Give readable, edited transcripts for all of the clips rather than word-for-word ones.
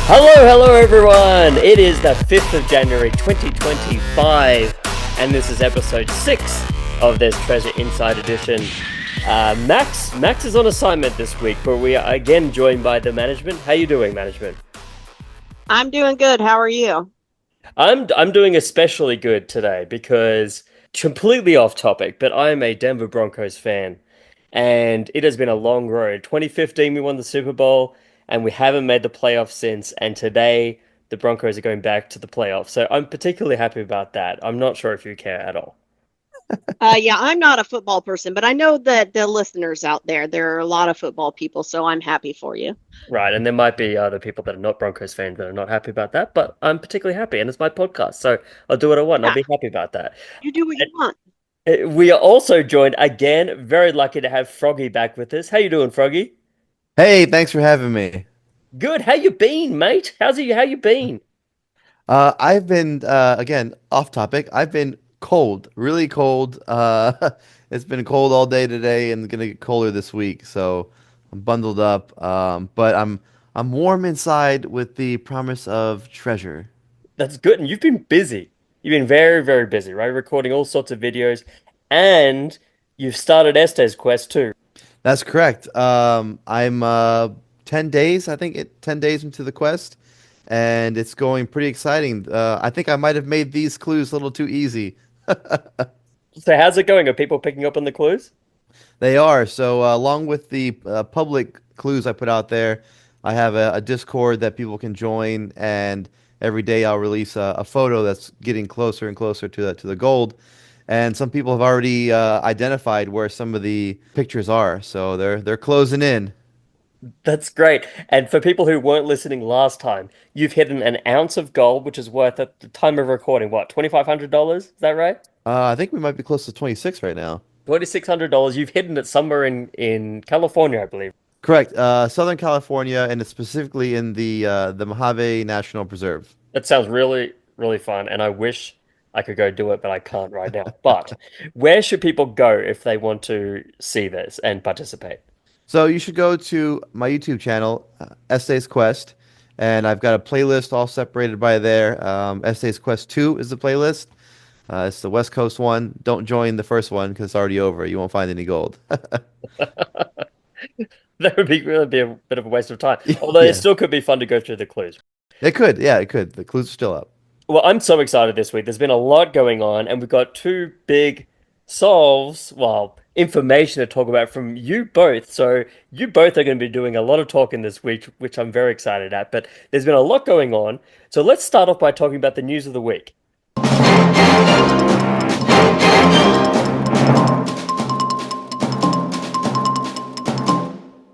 Hello everyone! It is the 5th of January 2025, and this is episode 6 of this Treasure Inside Edition. Max is on assignment this week, but we are again joined by the management. How you doing, management? I'm doing good. How are you? I'm doing especially good today because completely off topic, but I am a Denver Broncos fan, and it has been a long road. 2015 we won the Super Bowl, and we haven't made the playoffs since. And today the Broncos are going back to the playoffs, so I'm particularly happy about that. I'm not sure if you care at all. Yeah, I'm not a football person, but I know that the listeners out there, there are a lot of football people, so I'm happy for you. Right, and there might be other people that are not Broncos fans that are not happy about that, but I'm particularly happy, and it's my podcast, so I'll do what I want. And I'll Yeah, be happy about that. you do what you want. We are also joined again, very lucky to have Froggy back with us. How you doing, Froggy? Hey, thanks for having me. Good. How you been, mate? How you been? I've been again off topic. I've been cold, really cold. It's been cold all day today, and gonna get colder this week. So I'm bundled up. But I'm warm inside with the promise of treasure. That's good. And you've been busy. You've been very, very busy, right? Recording all sorts of videos, and you've started Estes Quest too. That's correct. I'm 10 days. I think 10 days into the quest, and it's going pretty exciting. I think I might have made these clues a little too easy. So how's it going? Are people picking up on the clues? They are. So, along with the public clues I put out there, I have a Discord that people can join, and every day I'll release a photo that's getting closer and closer to the gold. And some people have already identified where some of the pictures are, so they're closing in. That's great. And for people who weren't listening last time, you've hidden an ounce of gold, which is worth at the time of recording, what, $2,500? Is that right? I think we might be close to 26 right now. $2,600. You've hidden it somewhere in California, I believe. Correct. Southern California, and it's specifically in the Mojave National Preserve. That sounds really, really fun, and I wish I could go do it, but I can't right now. But where should people go if they want to see this and participate? So you should go to my YouTube channel, Essays Quest, and I've got a playlist all separated by there. Essays Quest 2 is the playlist. It's the West Coast one. Don't join the first one because it's already over. You won't find any gold. That would be really be a bit of a waste of time. Although it Yeah, still could be fun to go through the clues. it could. Yeah, it could. The clues are still up. Well, I'm so excited this week. There's been a lot going on, and we've got two big solves, well, information to talk about from you both. So you both are going to be doing a lot of talking this week, which I'm very excited at. But there's been a lot going on. So let's start off by talking about the news of the week.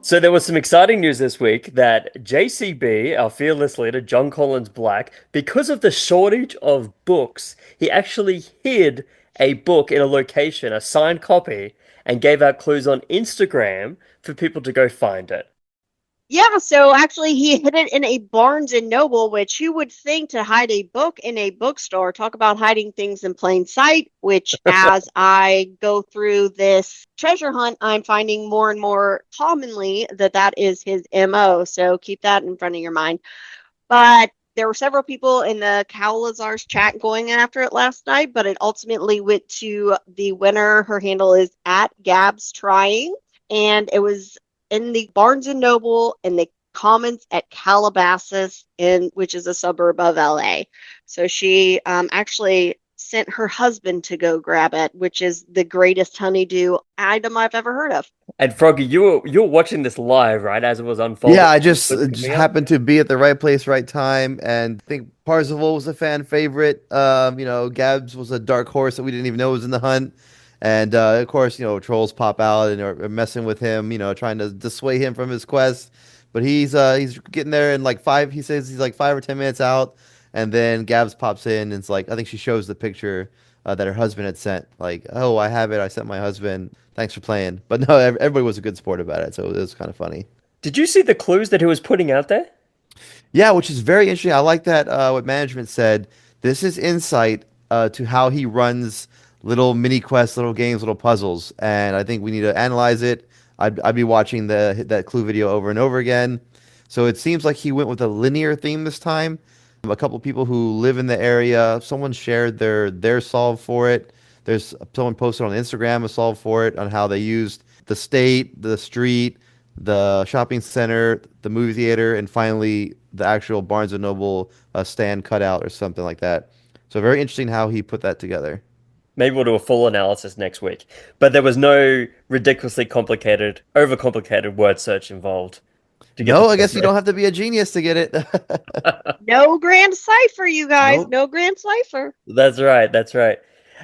So there was some exciting news this week that JCB, our fearless leader, John Collins Black, because of the shortage of books, he actually hid a book in a location, a signed copy, and gave out clues on Instagram for people to go find it. Yeah, so actually he hid it in a Barnes and Noble, which you would think to hide a book in a bookstore. Talk about hiding things in plain sight, which as I go through this treasure hunt, I'm finding more and more commonly that that is his MO. So keep that in front of your mind. But there were several people in the Cow Lazar's chat going after it last night, but it ultimately went to the winner. Her handle is at Gabs Trying, and it was in the Barnes and Noble in the Commons at Calabasas, in which is a suburb of LA. So she actually sent her husband to go grab it, which is the greatest honeydew item I've ever heard of. And Froggy, you were watching this live, right, as it was unfolding? Yeah, I just Was it just coming up? happened to be at the right place, right time, and I think Parzival was a fan favorite. Gabs was a dark horse that we didn't even know was in the hunt, and of course, trolls pop out and are messing with him, trying to dissuade him from his quest. But he's getting there in like five. He says he's like 5 or 10 minutes out, and then Gabs pops in and it's like I think she shows the picture that her husband had sent. Like, oh, I have it. I sent my husband. Thanks for playing. But no, everybody was a good sport about it, so it was kind of funny. Did you see the clues that he was putting out there? Yeah, which is very interesting. I like that what management said. This is insight to how he runs little mini quests, little games, little puzzles, and I think we need to analyze it. I'd be watching that clue video over and over again. So it seems like he went with a linear theme this time. A couple people who live in the area, someone shared their solve for it. There's someone posted on Instagram a solve for it on how they used the state, the street, the shopping center, the movie theater, and finally the actual Barnes and Noble stand cutout or something like that. So very interesting how he put that together. Maybe we'll do a full analysis next week. But there was no ridiculously complicated, overcomplicated word search involved to get the No, I guess point you don't right. have to be a genius to get it. No grand cipher, you guys. Nope. No grand cipher. That's right. That's right.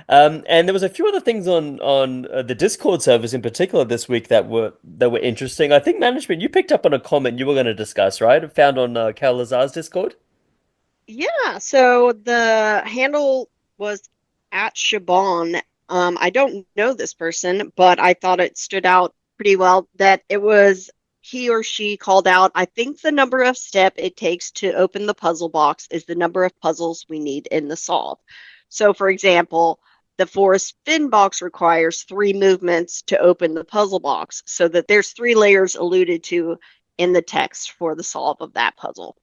And there was a few other things on the Discord servers in particular this week that were interesting. I think management, you picked up on a comment you were going to discuss, right? Found on Cal Lazar's Discord. Yeah, so the handle was at Shaban. I don't know this person, but I thought it stood out pretty well that it was he or she called out, I think the number of step it takes to open the puzzle box is the number of puzzles we need in the solve. So, for example, the Forrest Fenn box requires 3 movements to open the puzzle box, so that there's 3 layers alluded to in the text for the solve of that puzzle.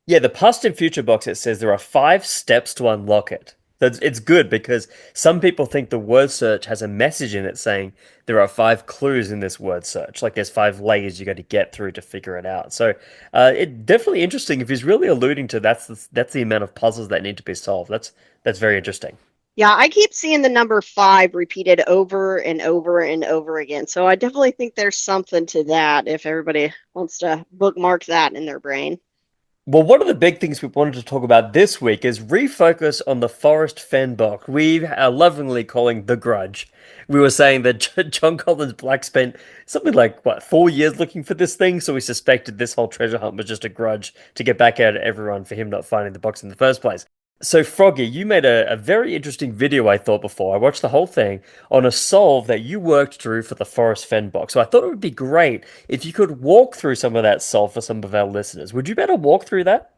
Yeah, the past and future box, it says there are 5 steps to unlock it. So it's good because some people think the word search has a message in it saying there are 5 clues in this word search. Like there's 5 layers you got to get through to figure it out. So it definitely interesting if he's really alluding to that's the amount of puzzles that need to be solved. That's very interesting. Yeah, I keep seeing the number 5 repeated over and over and over again. So I definitely think there's something to that if everybody wants to bookmark that in their brain. Well, one of the big things we wanted to talk about this week is refocus on the Forrest Fenn box. We are lovingly calling The Grudge. We were saying that John Collins Black spent something like, what, 4 years looking for this thing, so we suspected this whole treasure hunt was just a grudge to get back at everyone for him not finding the box in the first place. So, Froggy, you made a very interesting video, I thought, before. I watched the whole thing on a solve that you worked through for the Forrest Fenn box. So I thought it would be great if you could walk through some of that solve for some of our listeners. Would you better walk through that?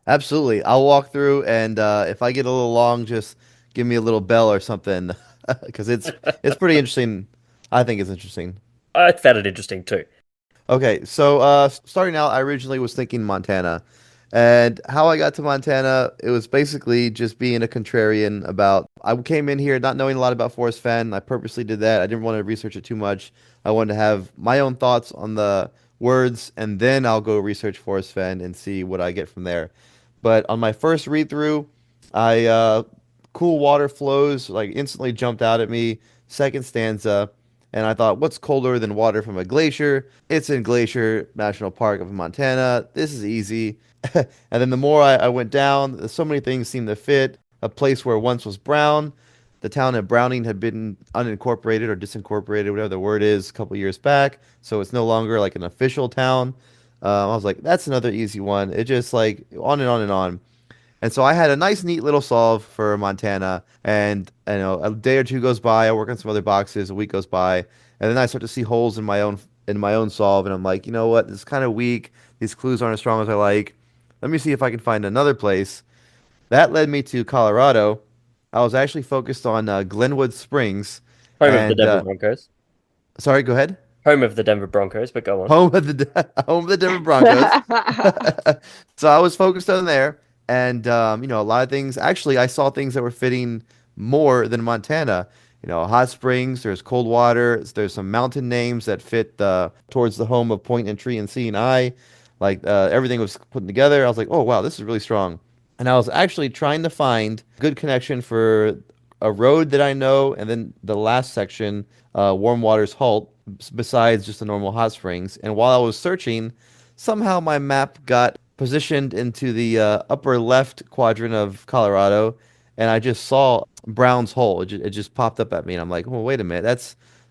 Absolutely. I'll walk through, and if I get a little long, just give me a little bell or something, because it's pretty interesting. I think it's interesting. I found it interesting too. Okay, so starting out, I originally was thinking Montana, and how I got to Montana, it was basically just being a contrarian about. I came in here not knowing a lot about Forrest Fenn. I purposely did that. I didn't want to research it too much. I wanted to have my own thoughts on the words, and then I'll go research Forrest Fenn and see what I get from there. But on my first read through, I cool water flows like instantly jumped out at me. Second stanza, and I thought, what's colder than water from a glacier? It's in Glacier National Park of Montana. This is easy. And then the more I went down, so many things seemed to fit. A place where once was brown. The town of Browning had been unincorporated or disincorporated, whatever the word is, a couple years back. So it's no longer like an official town. I was like, that's another easy one. It just like on and on and on. And so I had a nice, neat little solve for Montana. And a day or two goes by. I work on some other boxes. A week goes by, and then I start to see holes in my own solve. And I'm like, you know what? This is kind of weak. These clues aren't as strong as I like. Let me see if I can find another place. That led me to Colorado. I was actually focused on Glenwood Springs, Home of the and Denver Broncos. sorry, go ahead. Home of the Denver Broncos, but go on. Home of the home of the Denver Broncos. So I was focused on there, and a lot of things. Actually, I saw things that were fitting more than Montana. Hot springs. There's cold water. There's some mountain names that fit towards the home of Point and Tree and C and I. Like everything was put together. I was like, oh wow, this is really strong. And I was actually trying to find good connection for a road that I know, and then the last section, Warm Waters Halt, besides just the normal hot springs. And while I was searching, somehow my map got positioned into the upper left quadrant of Colorado, and I just saw Brown's Hole. It just popped up at me, and I'm like, well, wait a minute,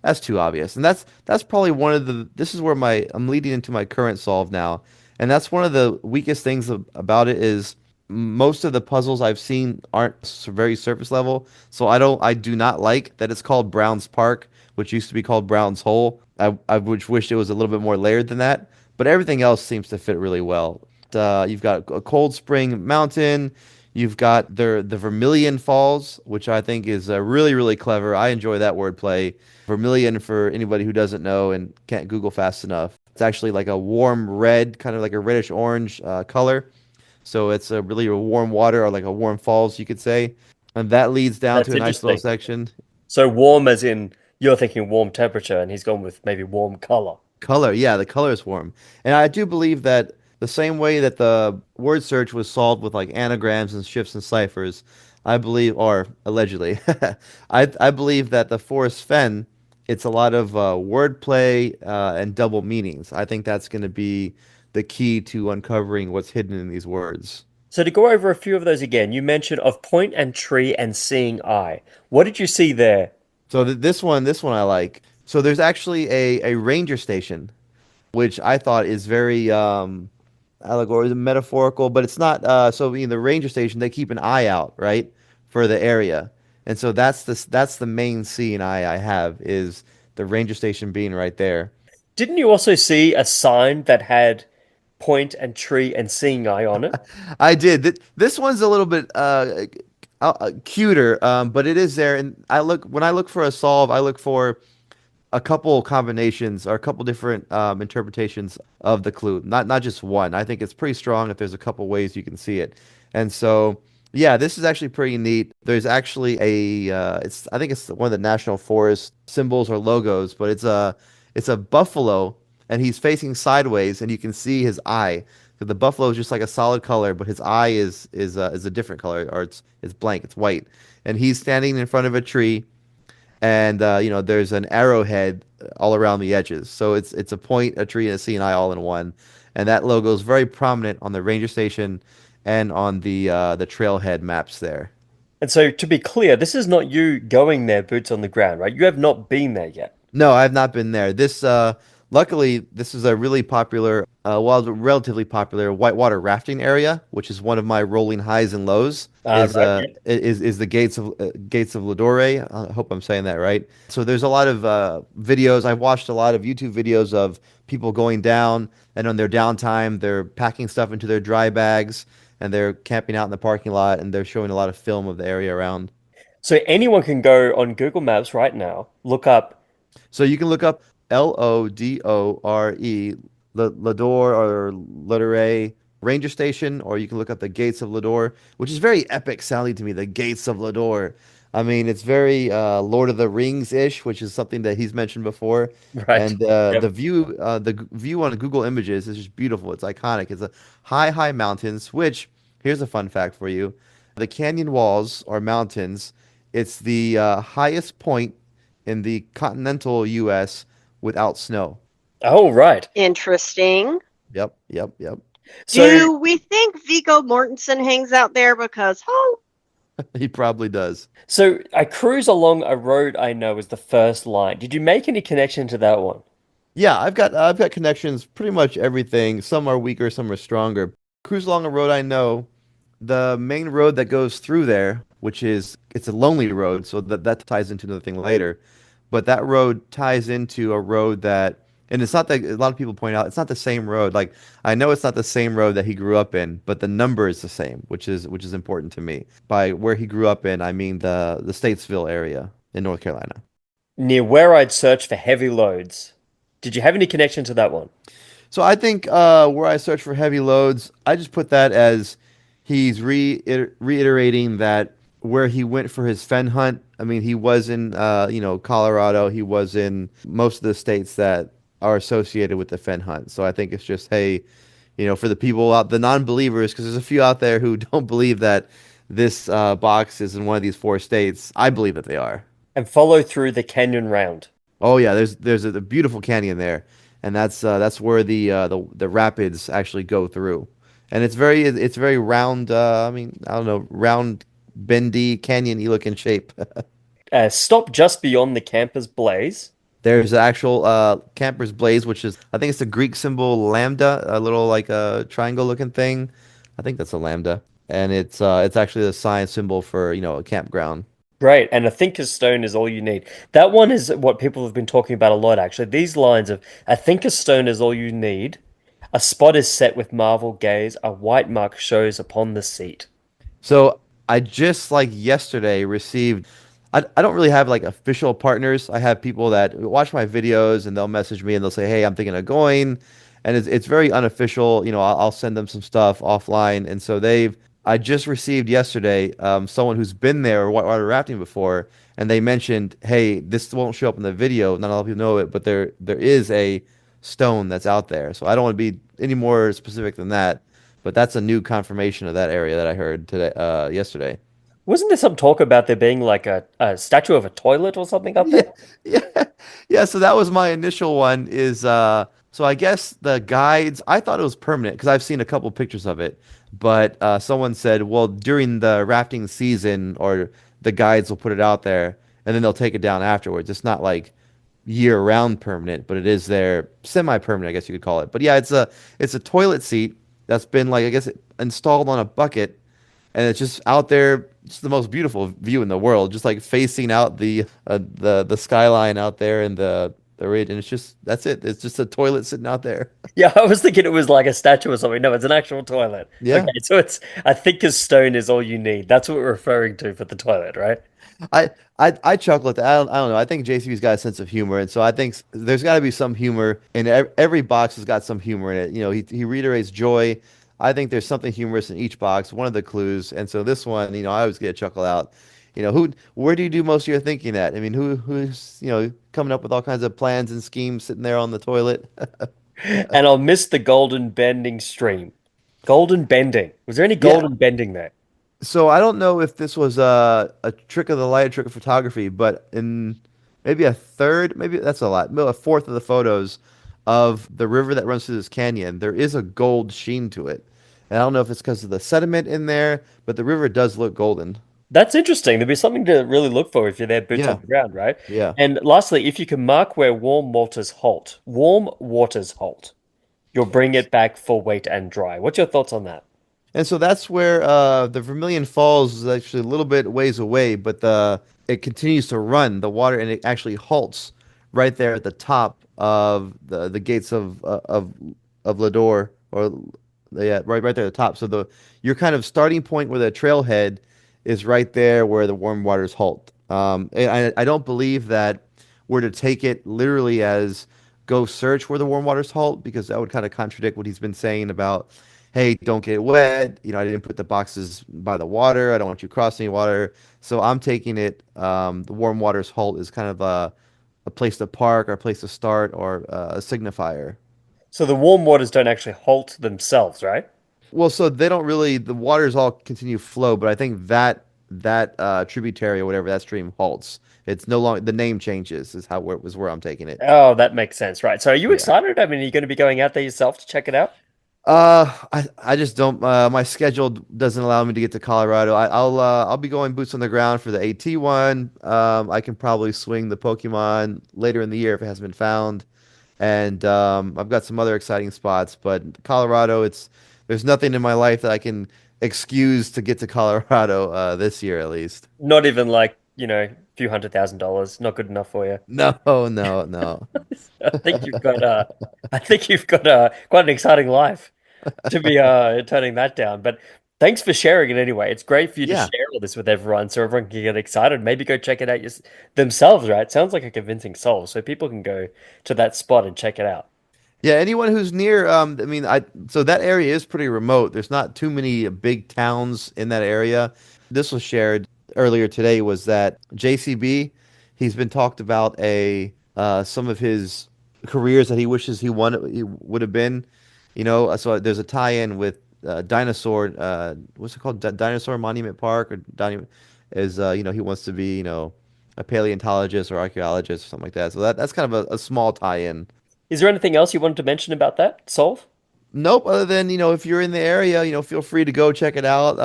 that's too obvious. And that's probably one of the. This is where I'm leading into my current solve now, and that's one of the weakest things about it is most of the puzzles I've seen aren't very surface level. So I do not like that it's called Brown's Park, which used to be called Brown's Hole. I wished it was a little bit more layered than that, but everything else seems to fit really well. You've got a Cold Spring Mountain. You've got the Vermilion Falls, which I think is really, really clever. I enjoy that wordplay. Vermilion, for anybody who doesn't know and can't Google fast enough, It's actually like a warm red, kind of like a reddish orange color. So it's a really a warm water or like a warm falls, you could say. And that leads down That's to a nice little interesting. section. So warm as in you're thinking warm temperature, and he's gone with maybe warm color. Color, yeah, the color is warm. And I do believe that the same way that the word search was solved with like anagrams and shifts and ciphers, I believe, or allegedly, I believe that the Forrest Fenn, it's a lot of wordplay and double meanings. I think that's going to be the key to uncovering what's hidden in these words. So to go over a few of those again, you mentioned of point and tree and seeing eye. What did you see there? So this one I like. So there's actually a ranger station, which I thought is very allegory, metaphorical, but it's not. So in the ranger station, they keep an eye out, right, for the area, and so that's the main scene I have is the ranger station being right there. Didn't you also see a sign that had point and tree and seeing eye on it? I did. This one's a little bit cuter, but it is there. And when I look for a solve, I look for a couple combinations or a couple different interpretations of the clue, not just one. I think it's pretty strong if there's a couple ways you can see it. And so, yeah, this is actually pretty neat. There's actually it's I think it's one of the national forest symbols or logos, but it's a buffalo and he's facing sideways and you can see his eye. So the buffalo is just like a solid color, but his eye is a different color or it's blank, it's white. And he's standing in front of a tree and there's an arrowhead all around the edges. So it's a point, a tree, and a sea and I all in one, and that logo is very prominent on the ranger station and on the trailhead maps there. And so to be clear, this is not you going there boots on the ground, right? You have not been there yet. No, I've not been there. Luckily, this is a really popular, well, relatively popular whitewater rafting area, which is one of my rolling highs and lows. Right. Yeah. Is the gates of Lodore? I hope I'm saying that right. So there's a lot of videos. I've watched a lot of YouTube videos of people going down, and on their downtime, they're packing stuff into their dry bags, and they're camping out in the parking lot, and they're showing a lot of film of the area around. So anyone can go on Google Maps right now, look up. So you can look up Lodore, Lador or Ladore Ranger Station, or you can look up the Gates of Lador, which is very epic sounding to me. The Gates of Lador. I mean, it's very Lord of the Rings-ish, which is something that he's mentioned before. Right. And Yep. the view on Google Images is just beautiful. It's iconic. It's a high mountains. Which here's a fun fact for you: the canyon walls or mountains. It's the highest point in the continental U.S. without snow. Oh, right. Interesting. Yep. So Do we think Viggo Mortensen hangs out there? Because, oh, He probably does. so I cruise along a road I know is the first line. Did you make any connection to that one? Yeah, I've got connections pretty much everything. Some are weaker, some are stronger. Cruise along a road I know. The main road that goes through there, which is it's a lonely road, so that ties into another thing later. But that road ties into a road that, and it's not that a lot of people point out it's not the same road. Like I know it's not the same road that he grew up in, but the number is the same, which is important to me. By where he grew up in, I mean the Statesville area in North Carolina. Near where I'd search for heavy loads. Did you have any connection to that one? So I think where I search for heavy loads, I just put that as he's reiterating that where he went for his fen hunt. I mean, he was in Colorado. He was in most of the states that are associated with the fen hunt. So I think it's just hey, for the people out, the non-believers, because there's a few out there who don't believe that this box is in one of these four states. I believe that they are. And follow through the canyon round. Oh yeah, there's a beautiful canyon there, and that's where the rapids actually go through, and it's very round. I mean, I don't know, round, bendy, canyon-y looking shape. Stop just beyond the camper's blaze. There's the actual camper's blaze, which is I think it's the Greek symbol lambda, a little like a triangle looking thing. I think that's a lambda, and it's actually the sign symbol for a campground. Great, and a thinker's stone is all you need. That one is what people have been talking about a lot, actually. These lines of a thinker's stone is all you need. A spot is set with marvel gaze. A white mark shows upon the seat. So I just like yesterday received. I don't really have like official partners. I have people that watch my videos and they'll message me and they'll say, "Hey, I'm thinking of going," and it's very unofficial. I'll send them some stuff offline, and so I just received yesterday someone who's been there whitewater rafting before, and they mentioned, "Hey, this won't show up in the video. Not a lot of people know it, but there is a stone that's out there." So I don't want to be any more specific than that, but that's a new confirmation of that area that I heard today, yesterday. Wasn't there some talk about there being like a statue of a toilet or something up Yeah, there? yeah, yeah. So that was my initial one. So I guess the guides. I thought it was permanent because I've seen a couple pictures of it, but someone said, well, during the rafting season, or the guides will put it out there and then they'll take it down afterwards. It's not like year-round permanent, but it is there semi-permanent, I guess you could call it. But yeah, it's a toilet seat that's been like I guess installed on a bucket and it's just out there. It's the most beautiful view in the world, just like facing out the skyline out there and the ridge, and it's just that's it. It's just a toilet sitting out there. Yeah, I was thinking it was like a statue or something. No, it's an actual toilet. Okay, Yeah, so it's I think a stone is all you need. That's what we're referring to for the toilet, right? I chuckle at that. I don't know. I think JCB's got a sense of humor, and so I think there's got to be some humor, and every box has got some humor in it. He reiterates joy. I think there's something humorous in each box, one of the clues, and so this one, I always get a chuckle out. Where do you do most of your thinking at? I mean, who's coming up with all kinds of plans and schemes sitting there on the toilet? And I'll miss the golden bending stream. Golden bending. Was there any Yeah. golden bending there? So I don't know if this was a trick of the light, a trick of photography, but in maybe a third, maybe that's a lot, no, a fourth of the photos of the river that runs through this canyon, there is a gold sheen to it. And I don't know if it's because of the sediment in there, but the river does look golden. That's interesting. There'd be something to really look for if you're there, boots on Yeah, the ground, right? yeah. And lastly, if you can mark where warm waters halt, you'll bring it back for wait and dry. What's your thoughts on that? And so that's where the Vermilion Falls is actually a little bit ways away, but it continues to run the water, and it actually halts right there at the top of the gates of Lador, or yeah, right there at the top. So your kind of starting point where the trailhead is right there where the warm waters halt. And I don't believe that we're to take it literally as go search where the warm waters halt, because that would kind of contradict what he's been saying about, hey, don't get wet. I didn't put the boxes by the water. I don't want you crossing any water. So I'm taking it, the warm waters halt is kind of a place to park or a place to start, or a signifier. So the warm waters don't actually halt themselves, right? Well, so they don't really, the waters all continue to flow, but I think that tributary or whatever, that stream halts. It's no longer, the name changes is how where was where I'm taking it. Oh, that makes sense, right? So are you Yeah. excited? I mean, are you going to be going out there yourself to check it out? I just don't. My schedule doesn't allow me to get to Colorado. I'll be going boots on the ground for the AT one. I can probably swing the Pokemon later in the year if it hasn't been found, and I've got some other exciting spots. But Colorado, there's nothing in my life that I can excuse to get to Colorado this year at least. Not even like, a few $100,000. Not good enough for you. No, no, no. I think you've got quite an exciting life to be turning that down. But thanks for sharing it anyway. It's great for you to Yeah. share all this with everyone so everyone can get excited. Maybe go check it out themselves, right? Sounds like a convincing solve, so people can go to that spot and check it out. Yeah, anyone who's near, I mean, so that area is pretty remote. There's not too many big towns in that area. This was shared earlier today, was that JCB, he's been talked about some of his careers that he wishes he would have been. So there's a tie-in with Dinosaur, what's it called? Dinosaur Monument Park, or he wants to be, a paleontologist or archaeologist or something like that. So that's kind of a small tie-in. Is there anything else you wanted to mention about that solve? Nope, other than, if you're in the area, feel free to go check it out.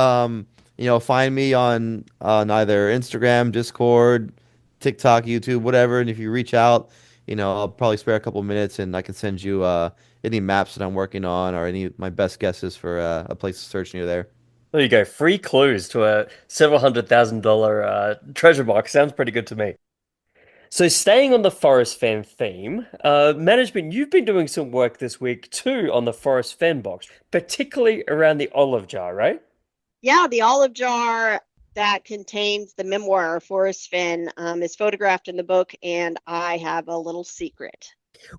Find me on either Instagram, Discord, TikTok, YouTube, whatever. And if you reach out, I'll probably spare a couple minutes and I can send you any maps that I'm working on, or any of my best guesses for a place to search near there. There you go. Free clues to a several $100,000 treasure box. Sounds pretty good to me. So, staying on the Forrest Fenn theme, management, you've been doing some work this week too on the Forrest Fenn box, particularly around the olive jar, right? Yeah, the olive jar. that contains the memoir of Forrest Fenn is photographed in the book, and I have a little secret.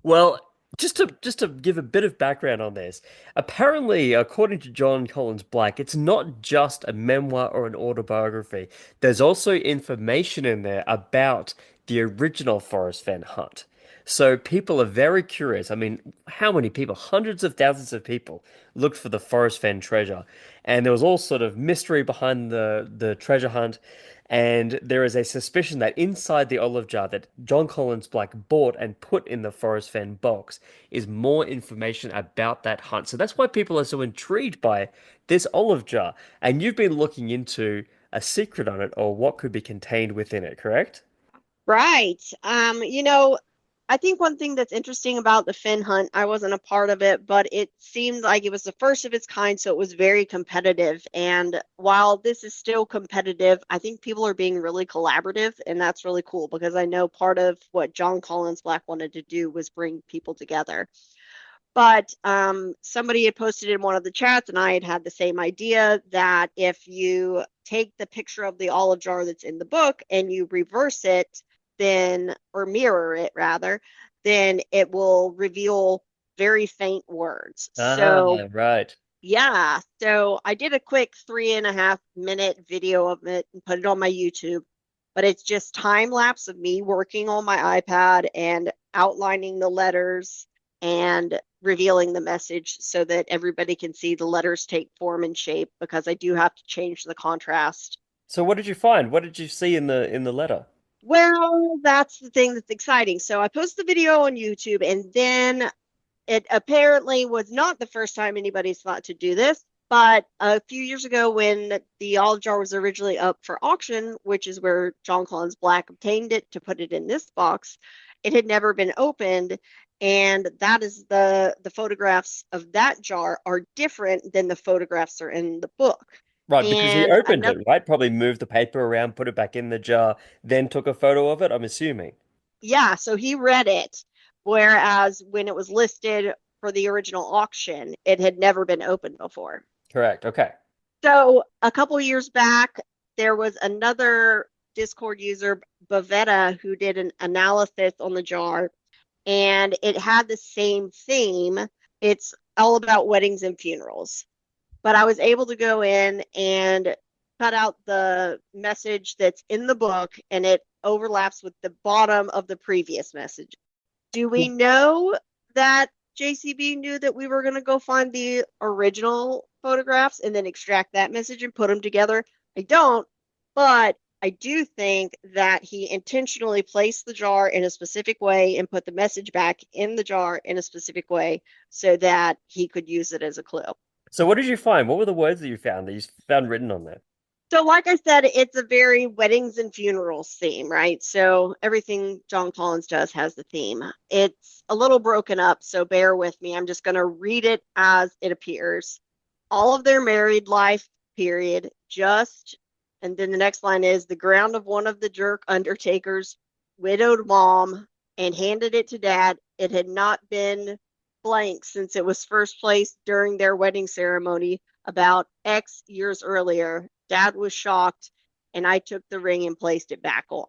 Well, just to give a bit of background on this, apparently, according to John Collins Black, it's not just a memoir or an autobiography. There's also information in there about the original Forrest Fenn hunt. So people are very curious. I mean, how many people? Hundreds of thousands of people looked for the Forrest Fenn treasure, and there was all sort of mystery behind the treasure hunt. And there is a suspicion that inside the olive jar that John Collins Black bought and put in the Forrest Fenn box is more information about that hunt. So that's why people are so intrigued by this olive jar. And you've been looking into a secret on it or what could be contained within it, correct? Right. I think one thing that's interesting about the Finn hunt, I wasn't a part of it, but it seemed like it was the first of its kind, so it was very competitive. And while this is still competitive, I think people are being really collaborative, and that's really cool because I know part of what John Collins Black wanted to do was bring people together. But somebody had posted in one of the chats, and I had had the same idea that if you take the picture of the olive jar that's in the book and you reverse it, then, or mirror it rather, then it will reveal very faint words. Ah, So, right. yeah. So I did a quick 3.5 minute video of it and put it on my YouTube, but it's just time lapse of me working on my iPad and outlining the letters and revealing the message so that everybody can see the letters take form and shape because I do have to change the contrast. So what did you find? What did you see in the letter? Well, that's the thing that's exciting. So I posted the video on YouTube, and then it apparently was not the first time anybody's thought to do this, but a few years ago when the olive jar was originally up for auction, which is where John Collins Black obtained it to put it in this box, it had never been opened. And that is the photographs of that jar are different than the photographs are in the book. Right, because he And opened another, it, right? Probably moved the paper around, put it back in the jar, then took a photo of it, I'm assuming. yeah, so he read it, whereas when it was listed for the original auction, it had never been opened before. Correct. Okay. So a couple years back, there was another Discord user, Bavetta, who did an analysis on the jar, and it had the same theme. It's all about weddings and funerals. But I was able to go in and cut out the message that's in the book, and it overlaps with the bottom of the previous message. Do we know that JCB knew that we were going to go find the original photographs and then extract that message and put them together? I don't, but I do think that he intentionally placed the jar in a specific way and put the message back in the jar in a specific way so that he could use it as a clue. So what did you find? What were the words that you found written on there? So, like I said, it's a very weddings and funerals theme, right? So, everything John Collins does has the theme. It's a little broken up, so bear with me. I'm just going to read it as it appears. All of their married life, period, just, and then the next line is the ground of one of the jerk undertakers, widowed mom, and handed it to dad. It had not been blank since it was first placed during their wedding ceremony about X years earlier. Dad was shocked, and I took the ring and placed it back on.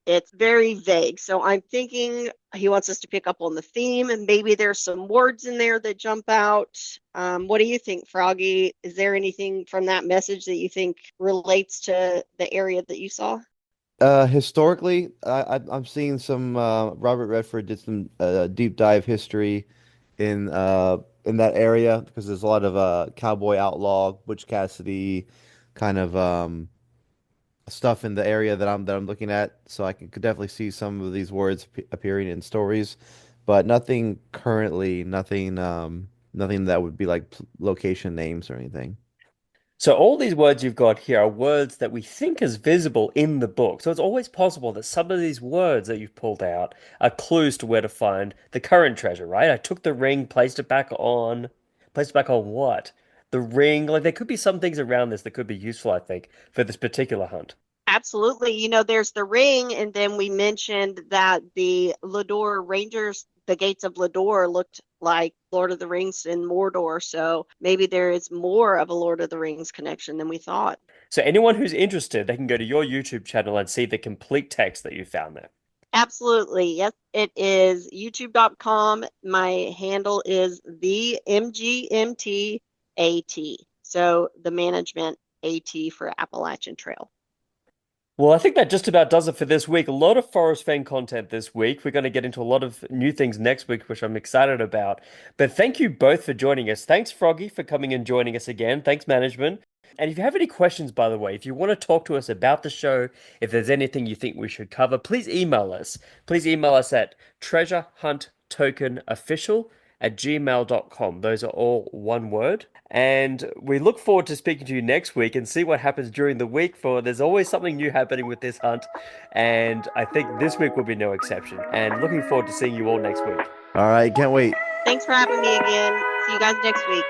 It's very vague. So I'm thinking he wants us to pick up on the theme, and maybe there's some words in there that jump out. What do you think, Froggy? Is there anything from that message that you think relates to the area that you saw? Historically, I'm seeing some Robert Redford did some deep dive history in that area because there's a lot of cowboy outlaw, Butch Cassidy kind of stuff in the area that I'm looking at. So I could definitely see some of these words appearing in stories, but nothing currently, nothing that would be like location names or anything. So all these words you've got here are words that we think is visible in the book. So it's always possible that some of these words that you've pulled out are clues to where to find the current treasure, right? I took the ring, placed it back on. Placed it back on what? The ring. Like there could be some things around this that could be useful, I think, for this particular hunt. Absolutely. There's the ring, and then we mentioned that the Lador Rangers, the gates of Lador, looked like Lord of the Rings in Mordor. So maybe there is more of a Lord of the Rings connection than we thought. So anyone who's interested, they can go to your YouTube channel and see the complete text that you found there. Absolutely. Yes, it is youtube.com. My handle is the MGMT AT. So the management AT for Appalachian Trail. Well, I think that just about does it for this week. A lot of Forest Fang content this week. We're going to get into a lot of new things next week, which I'm excited about. But thank you both for joining us. Thanks, Froggy, for coming and joining us again. Thanks, management. And if you have any questions, by the way, if you want to talk to us about the show, if there's anything you think we should cover, please email us. Please email us at treasurehunttokenofficial@gmail.com. Those are all one word. And we look forward to speaking to you next week and see what happens during the week. For there's always something new happening with this hunt, and I think this week will be no exception. And looking forward to seeing you all next week. All right, can't wait. Thanks for having me again. See you guys next week.